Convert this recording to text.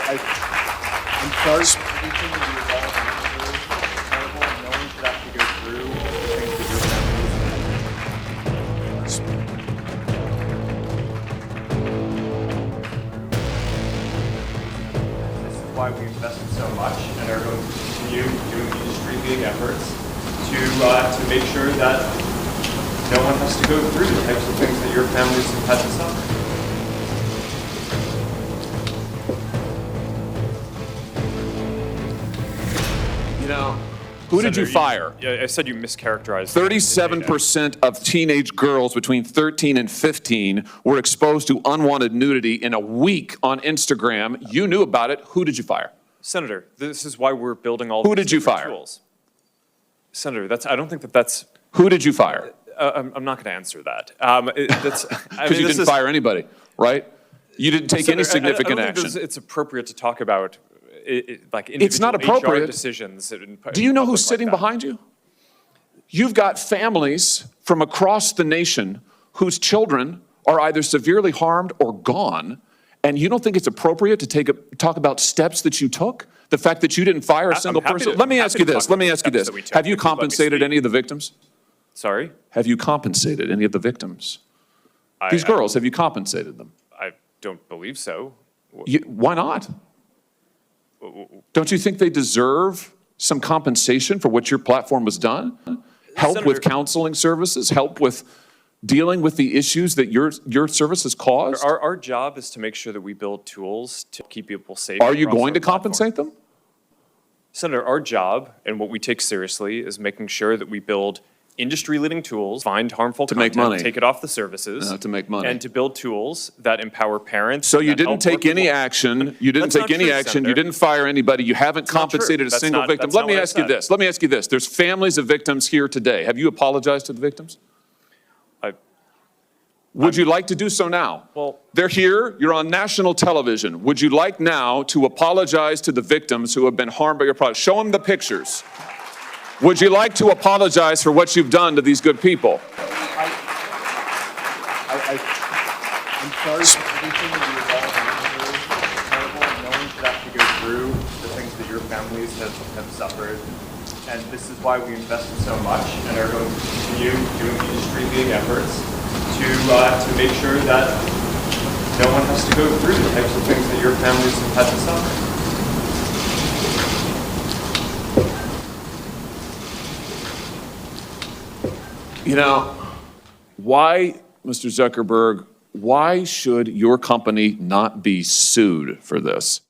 I'm sorry for everything that you all have been through. It's terrible. No one should have to go through the things that your families have. This is why we invested so much and are going to continue doing industry-leading efforts to make sure that no one has to go through the types of things that your families have had to suffer. You know, who did you fire? Yeah, I said you mischaracterized. 37% of teenage girls between 13 and 15 were exposed to unwanted nudity in a week on Instagram. You knew about it. Who did you fire? Senator, this is why we're building all Who these did you different fire? tools. Senator, I don't think that's. Who did you fire? I'm not going to answer that. Because you didn't fire anybody, right? You didn't take any significant I don't think action. it's appropriate to talk about like It's not individual appropriate. HR decisions. Do you know who's sitting behind you? You've got families from across the nation whose children are either severely harmed or gone, and you don't think it's appropriate to talk about steps that you took? The fact that you didn't fire a single person? Let me ask you this. Have you compensated any of the victims? Sorry? Have you compensated any of the victims? These girls, have you compensated them? I don't believe so. Why not? Don't you think they deserve some compensation for what your platform has done? Help Senator, with counseling services, help with dealing with the issues that your services caused? Our job is to make sure that we build tools to keep people safe. Are you going to compensate them? Senator, our job and what we take seriously is making sure that we build industry-leading tools, find harmful content, make money. take it off the services, To make money. and to build tools that empower parents. So you that didn't help take any working action. You didn't That's take not any true, action. Senator. You didn't fire anybody. You haven't not true. compensated a That's single not- victim. that's Let not me what I ask you said. this. Let me ask you this. There's families of victims here today. Have you apologized to the victims? Would you like to do so now? Well- They're here. You're on national television. Would you like now to apologize to the victims who have been harmed by your product? Show them the pictures. Would you like to apologize for what you've done to these good people? I'm sorry for everything that you all have been through. It's terrible. No one should have to go through the things that your families have suffered. And this is why we invested so much and are going to continue doing industry-leading efforts to make sure that no one has to go through the types of things that your families have had to suffer. You know, why, Mr. Zuckerberg, why should your company not be sued for this?